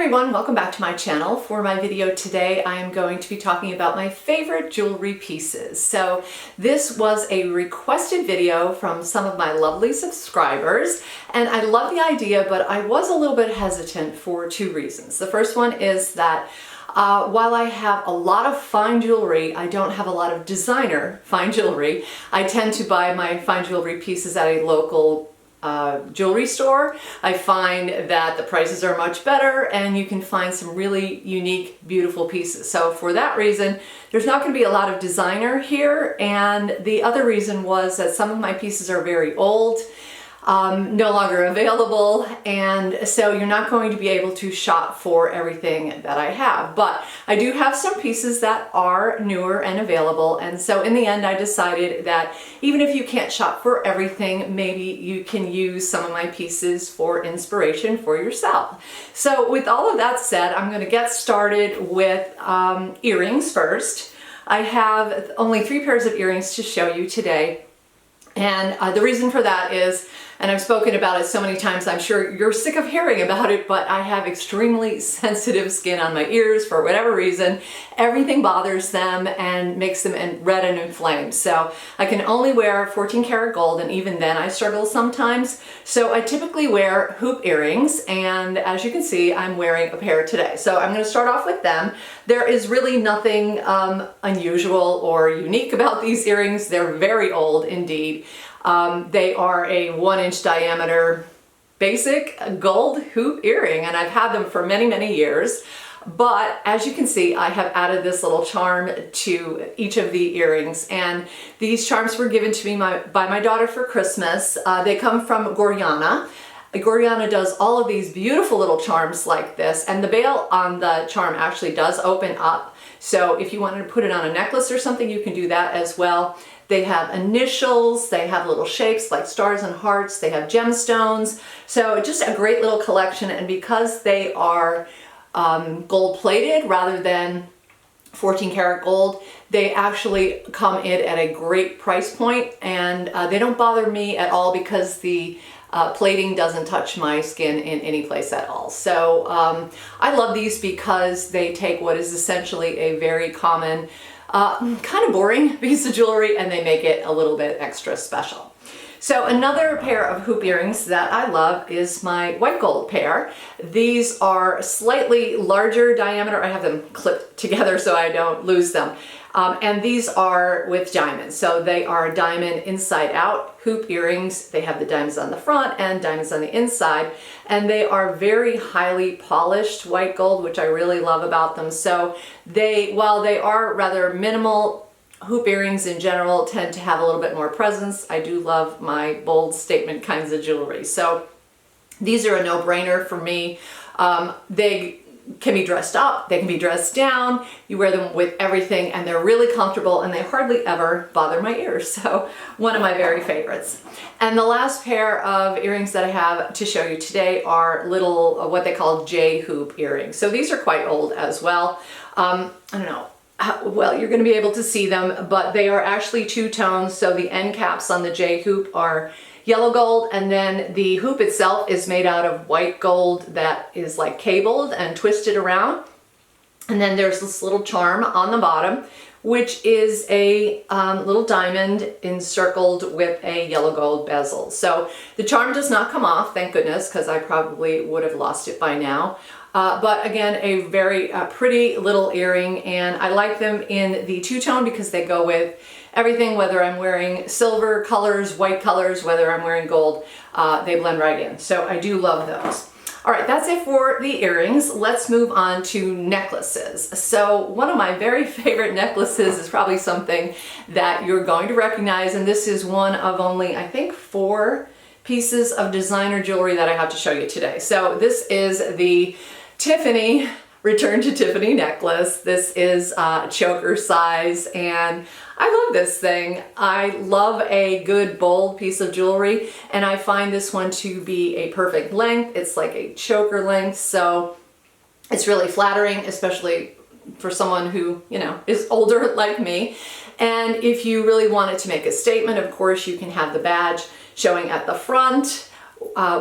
everyone, welcome back to my channel. For my video today, I am going to be talking about my favorite jewelry pieces. So this was a requested video from some of my lovely subscribers, and I love the idea, but I was a little bit hesitant for two reasons. The first one is that while I have a lot of fine jewelry, I don't have a lot of designer fine jewelry. I tend to buy my fine jewelry pieces at a local jewelry store. I find that the prices are much better and you can find some really unique, beautiful pieces. So for that reason, there's not going to be a lot of designer here. And the other reason was that some of my pieces are very old, no longer available, and so you're not going to be able to shop for everything that I have. But I do have some pieces that are newer and available, and so in the end I decided that even if you can't shop for everything, maybe you can use some of my pieces for inspiration for yourself. So with all of that said, I'm going to get started with earrings first. I have only 3 pairs of earrings to show you today. And the reason for that is, and I've spoken about it so many times, I'm sure you're sick of hearing about it, but I have extremely sensitive skin on my ears for whatever reason. Everything bothers them and makes them red and inflamed. So I can only wear 14 karat gold, and even then I struggle sometimes. So I typically wear hoop earrings, and as you can see, I'm wearing a pair today. So I'm going to start off with them. There is really nothing unusual or unique about these earrings. They're very old indeed. They are a 1-inch diameter basic gold hoop earring, and I've had them for many, many years. But as you can see, I have added this little charm to each of the earrings, and these charms were given to me by my daughter for Christmas. They come from Gorjana. Gorjana does all of these beautiful little charms like this, and the bail on the charm actually does open up. So if you wanted to put it on a necklace or something, you can do that as well. They have initials, they have little shapes like stars and hearts, they have gemstones. So just a great little collection, and because they are gold plated rather than 14 karat gold, they actually come in at a great price point, and they don't bother me at all because the plating doesn't touch my skin in any place at all. So I love these because they take what is essentially a very common, kind of boring piece of jewelry, and they make it a little bit extra special. So another pair of hoop earrings that I love is my white gold pair. These are slightly larger diameter. I have them clipped together so I don't lose them. And these are with diamonds. So they are diamond inside out hoop earrings. They have the diamonds on the front and diamonds on the inside. And they are very highly polished white gold, which I really love about them. So while they are rather minimal, hoop earrings in general tend to have a little bit more presence. I do love my bold statement kinds of jewelry. So these are a no-brainer for me. They can be dressed up, they can be dressed down, you wear them with everything, and they're really comfortable, and they hardly ever bother my ears. So one of my very favorites. And the last pair of earrings that I have to show you today are little, what they call J hoop earrings. So these are quite old as well. I don't know well you're going to be able to see them, but they are actually two-tone. So the end caps on the J hoop are yellow gold, and then the hoop itself is made out of white gold that is like cabled and twisted around. And then there's this little charm on the bottom, which is a little diamond encircled with a yellow gold bezel. So the charm does not come off, thank goodness, because I probably would have lost it by now. But again, a very pretty little earring, and I like them in the two-tone because they go with everything, whether I'm wearing silver colors, white colors, whether I'm wearing gold, they blend right in. So I do love those. All right, that's it for the earrings. Let's move on to necklaces. So one of my very favorite necklaces is probably something that you're going to recognize, and this is one of only, I think, 4 pieces of designer jewelry that I have to show you today. So this is the Tiffany Return to Tiffany necklace. This is choker size, and I love this thing. I love a good bold piece of jewelry, and I find this one to be a perfect length. It's like a choker length, so it's really flattering, especially for someone who, you know, is older like me. And if you really wanted to make a statement, of course, you can have the badge showing at the front,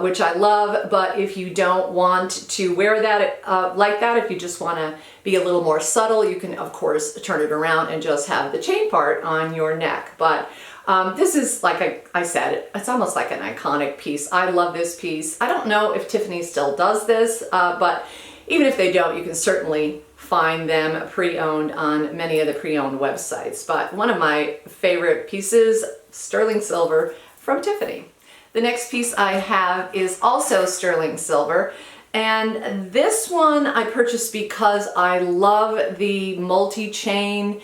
which I love. But if you don't want to wear that like that, if you just want to be a little more subtle, you can of course turn it around and just have the chain part on your neck. But this is, like I said, it's almost like an iconic piece. I love this piece. I don't know if Tiffany still does this, but even if they don't, you can certainly find them pre-owned on many of the pre-owned websites. But one of my favorite pieces, sterling silver from Tiffany. The next piece I have is also sterling silver. And this one I purchased because I love the multi-chain,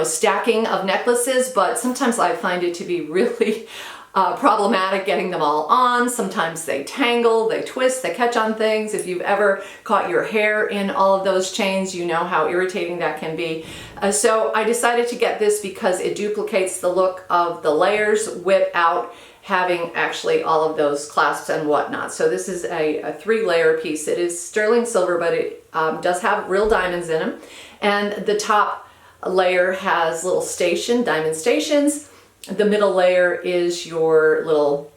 stacking of necklaces, but sometimes I find it to be really problematic getting them all on. Sometimes they tangle, they twist, they catch on things. If you've ever caught your hair in all of those chains, you know how irritating that can be. So I decided to get this because it duplicates the look of the layers without having actually all of those clasps and whatnot. So this is a 3-layer piece. It is sterling silver, but it does have real diamonds in them. And the top layer has little diamond stations. The middle layer is your little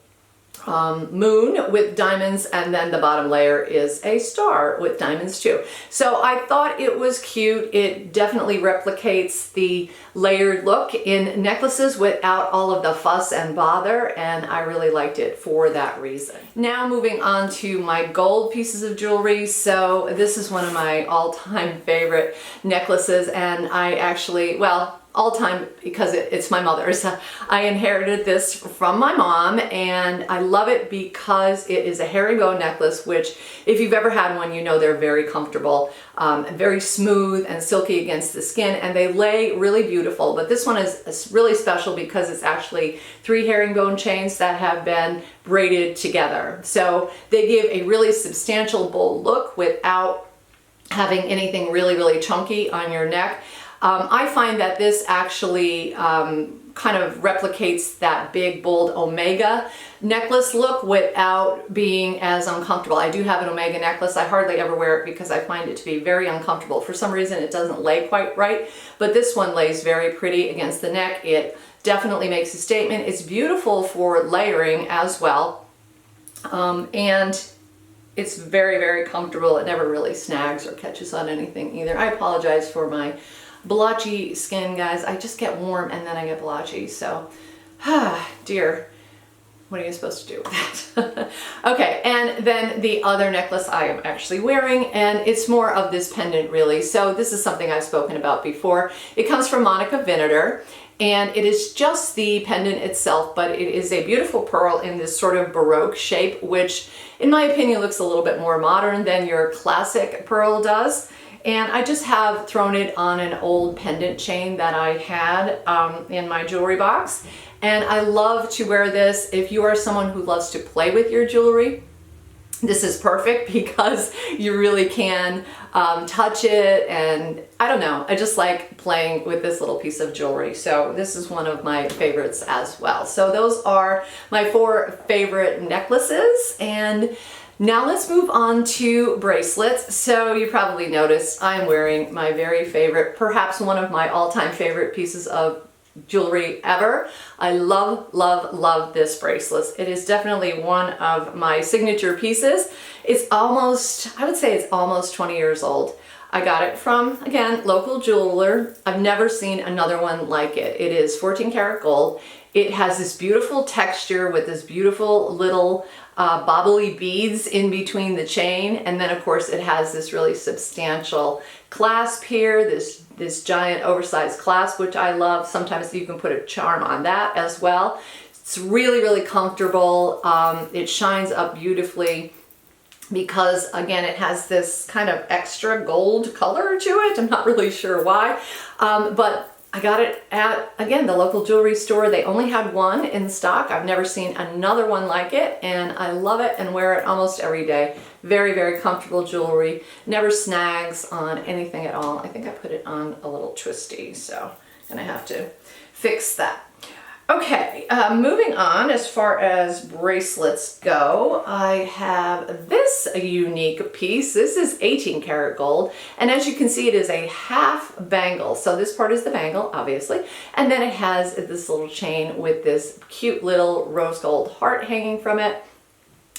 moon with diamonds, and then the bottom layer is a star with diamonds too. So I thought it was cute. It definitely replicates the layered look in necklaces without all of the fuss and bother, and I really liked it for that reason. Now moving on to my gold pieces of jewelry. So this is one of my all-time favorite necklaces, and I actually, well, all-time because it's my mother's. I inherited this from my mom, and I love it because it is a herringbone necklace, which if you've ever had one, you know they're very comfortable, very smooth and silky against the skin, and they lay really beautiful. But this one is really special because it's actually 3 herringbone chains that have been braided together. So they give a really substantial, bold look without having anything really, really chunky on your neck. I find that this actually kind of replicates that big, bold omega necklace look without being as uncomfortable. I do have an omega necklace. I hardly ever wear it because I find it to be very uncomfortable. For some reason, it doesn't lay quite right, but this one lays very pretty against the neck. It definitely makes a statement. It's beautiful for layering as well, and it's very, very comfortable. It never really snags or catches on anything either. I apologize for my blotchy skin, guys. I just get warm and then I get blotchy. So, dear, what are you supposed to do with that? Okay, and then the other necklace I am actually wearing, and it's more of this pendant really. So this is something I've spoken about before. It comes from Monica Vinader, and it is just the pendant itself, but it is a beautiful pearl in this sort of Baroque shape, which in my opinion looks a little bit more modern than your classic pearl does. And I just have thrown it on an old pendant chain that I had in my jewelry box. And I love to wear this. If you are someone who loves to play with your jewelry, this is perfect because you really can touch it. And I don't know, I just like playing with this little piece of jewelry. So this is one of my favorites as well. So those are my 4 favorite necklaces. And now let's move on to bracelets. So you probably noticed I'm wearing my very favorite, perhaps one of my all-time favorite pieces of jewelry ever. I love, love, love this bracelet. It is definitely one of my signature pieces. It's almost, I would say it's almost 20 years old. I got it from, again, local jeweler. I've never seen another one like it. It is 14 karat gold. It has this beautiful texture with this beautiful little bobbly beads in between the chain, and then of course it has this really substantial clasp here, this giant oversized clasp, which I love. Sometimes you can put a charm on that as well. It's really, really comfortable. It shines up beautifully because again it has this kind of extra gold color to it. I'm not really sure why, but I got it at, again, the local jewelry store. They only had one in stock. I've never seen another one like it, and I love it and wear it almost every day. Very, very comfortable jewelry. Never snags on anything at all. I think I put it on a little twisty, so I'm gonna have to fix that. Okay, moving on, as far as bracelets go, I have this unique piece. This is 18 karat gold, and as you can see, it is a half bangle. So this part is the bangle, obviously, and then it has this little chain with this cute little rose gold heart hanging from it.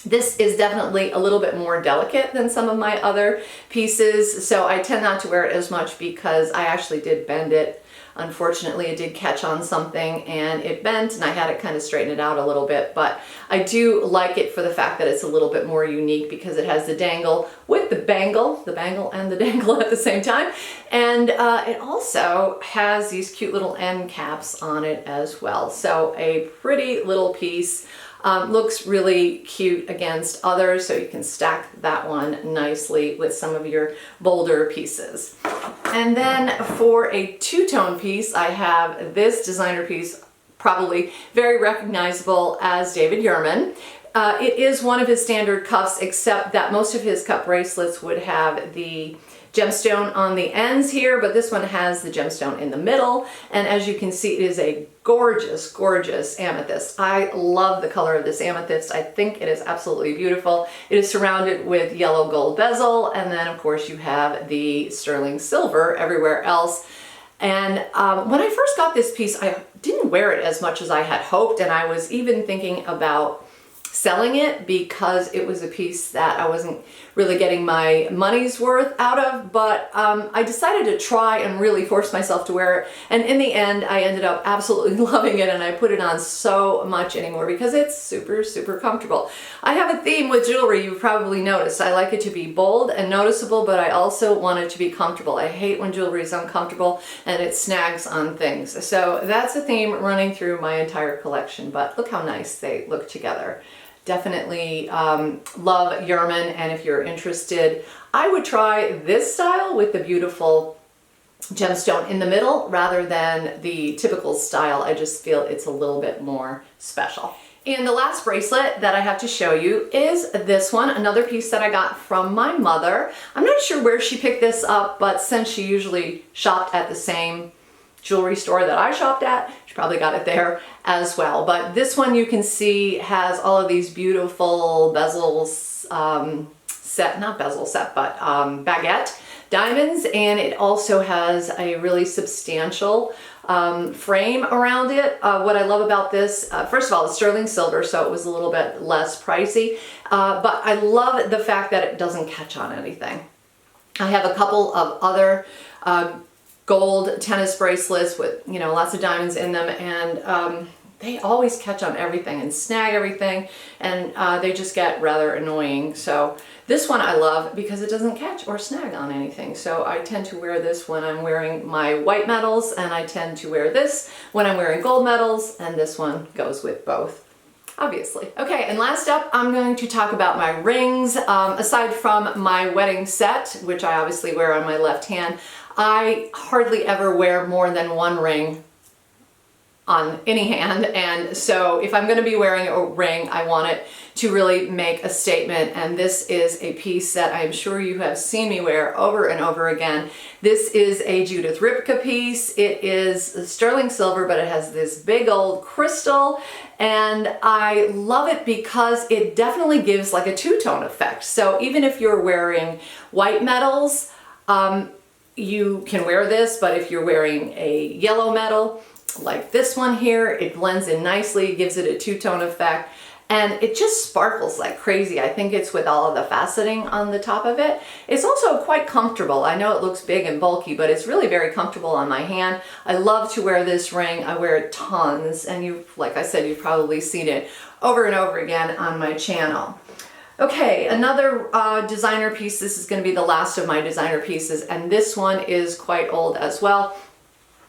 This is definitely a little bit more delicate than some of my other pieces, so I tend not to wear it as much because I actually did bend it. Unfortunately, it did catch on something and it bent, and I had to kind of straighten it out a little bit, but I do like it for the fact that it's a little bit more unique because it has the dangle with the bangle and the dangle at the same time, and it also has these cute little end caps on it as well. So a pretty little piece. Looks really cute against others, so you can stack that one nicely with some of your bolder pieces. And then for a two-tone piece, I have this designer piece, probably very recognizable as David Yurman. It is one of his standard cuffs, except that most of his cuff bracelets would have the gemstone on the ends here, but this one has the gemstone in the middle, and as you can see, it is a gorgeous, gorgeous amethyst. I love the color of this amethyst. I think it is absolutely beautiful. It is surrounded with yellow gold bezel, and then of course you have the sterling silver everywhere else. And when I first got this piece, I didn't wear it as much as I had hoped, and I was even thinking about selling it because it was a piece that I wasn't really getting my money's worth out of, but I decided to try and really force myself to wear it, and in the end I ended up absolutely loving it, and I put it on so much anymore because it's super, super comfortable. I have a theme with jewelry, you've probably noticed. I like it to be bold and noticeable, but I also want it to be comfortable. I hate when jewelry is uncomfortable and it snags on things. So that's a theme running through my entire collection, but look how nice they look together. Definitely love Yurman, and if you're interested, I would try this style with the beautiful gemstone in the middle rather than the typical style. I just feel it's a little bit more special. And the last bracelet that I have to show you is this one, another piece that I got from my mother. I'm not sure where she picked this up, but since she usually shopped at the same jewelry store that I shopped at, she probably got it there as well. But this one, you can see, has all of these beautiful bezels, not bezel set, but baguette diamonds, and it also has a really substantial frame around it. What I love about this, first of all, it's sterling silver, so it was a little bit less pricey, but I love the fact that it doesn't catch on anything. I have a couple of other gold tennis bracelets with, you know, lots of diamonds in them, and they always catch on everything and snag everything, and they just get rather annoying. So this one I love because it doesn't catch or snag on anything. So I tend to wear this when I'm wearing my white medals, and I tend to wear this when I'm wearing gold medals, and this one goes with both, obviously. Okay, and last up, I'm going to talk about my rings. Aside from my wedding set, which I obviously wear on my left hand, I hardly ever wear more than one ring on any hand, and so if I'm going to be wearing a ring, I want it to really make a statement, and this is a piece that I'm sure you have seen me wear over and over again. This is a Judith Ripka piece. It is sterling silver, but it has this big old crystal, and I love it because it definitely gives like a two-tone effect. So even if you're wearing white metals, you can wear this, but if you're wearing a yellow metal, like this one here, it blends in nicely, gives it a two-tone effect, and it just sparkles like crazy. I think it's with all of the faceting on the top of it. It's also quite comfortable. I know it looks big and bulky, but it's really very comfortable on my hand. I love to wear this ring. I wear it tons, and you've, like I said, you've probably seen it over and over again on my channel. Okay, another designer piece. This is going to be the last of my designer pieces, and this one is quite old as well.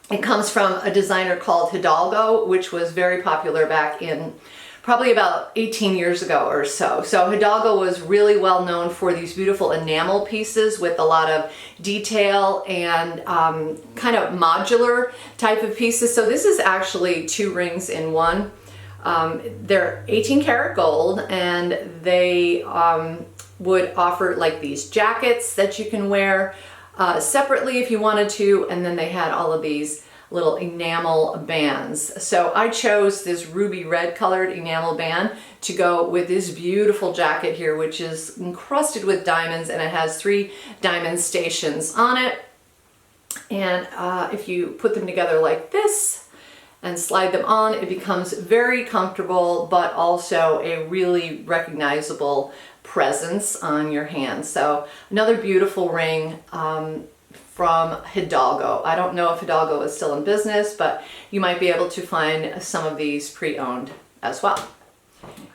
It comes from a designer called Hidalgo, which was very popular back in probably about 18 years ago or so. So Hidalgo was really well known for these beautiful enamel pieces with a lot of detail and kind of modular type of pieces. So this is actually two rings in one. They're 18 karat gold, and they would offer like these jackets that you can wear separately if you wanted to, and then they had all of these little enamel bands. So I chose this ruby red colored enamel band to go with this beautiful jacket here, which is encrusted with diamonds, and it has 3 diamond stations on it. And if you put them together like this and slide them on, it becomes very comfortable, but also a really recognizable presence on your hand. So another beautiful ring from Hidalgo. I don't know if Hidalgo is still in business, but you might be able to find some of these pre-owned as well.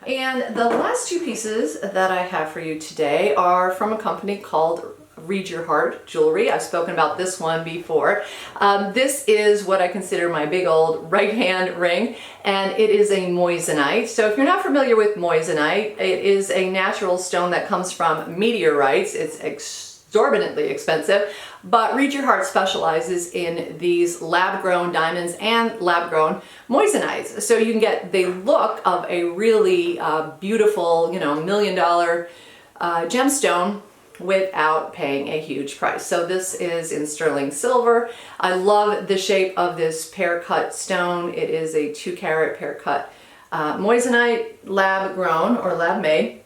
And the last 2 pieces that I have for you today are from a company called Read Your Heart Jewelry. I've spoken about this one before. This is what I consider my big old right hand ring, and it is a moissanite. So if you're not familiar with moissanite, it is a natural stone that comes from meteorites. It's exorbitantly expensive, but Read Your Heart specializes in these lab-grown diamonds and lab-grown moissanites. So you can get the look of a really beautiful, $1 million gemstone without paying a huge price. So this is in sterling silver. I love the shape of this pear cut stone. It is a 2-carat pear cut moissanite, lab grown or lab made.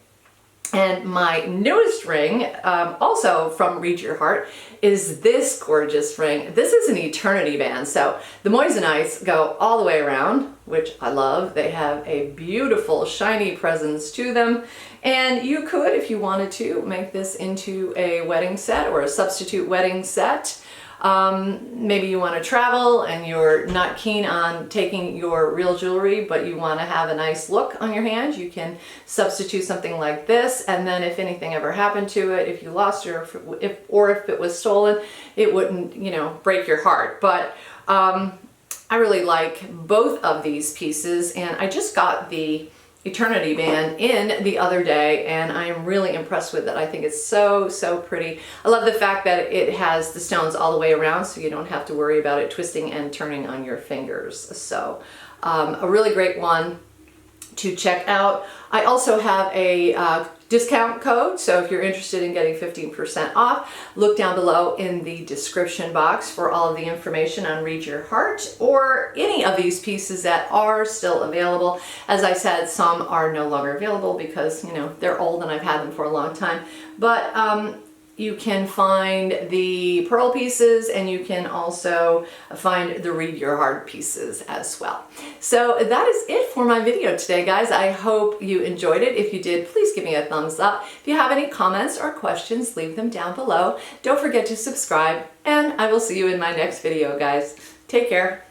And my newest ring, also from Read Your Heart, is this gorgeous ring. This is an eternity band. So the moissanites go all the way around, which I love. They have a beautiful shiny presence to them. And you could, if you wanted to, make this into a wedding set or a substitute wedding set. Maybe you want to travel and you're not keen on taking your real jewelry, but you want to have a nice look on your hand. You can substitute something like this, and then if anything ever happened to it, if you lost it, or if it was stolen, it wouldn't, break your heart. But I really like both of these pieces, and I just got the Eternity band in the other day, and I am really impressed with it. I think it's so, so pretty. I love the fact that it has the stones all the way around, so you don't have to worry about it twisting and turning on your fingers. So a really great one to check out. I also have a discount code, so if you're interested in getting 15% off, look down below in the description box for all of the information on Read Your Heart or any of these pieces that are still available. As I said, some are no longer available because, they're old and I've had them for a long time. But you can find the pearl pieces, and you can also find the Read Your Heart pieces as well. So that is it for my video today, guys. I hope you enjoyed it. If you did, please give me a thumbs up. If you have any comments or questions, leave them down below. Don't forget to subscribe, and I will see you in my next video, guys. Take care.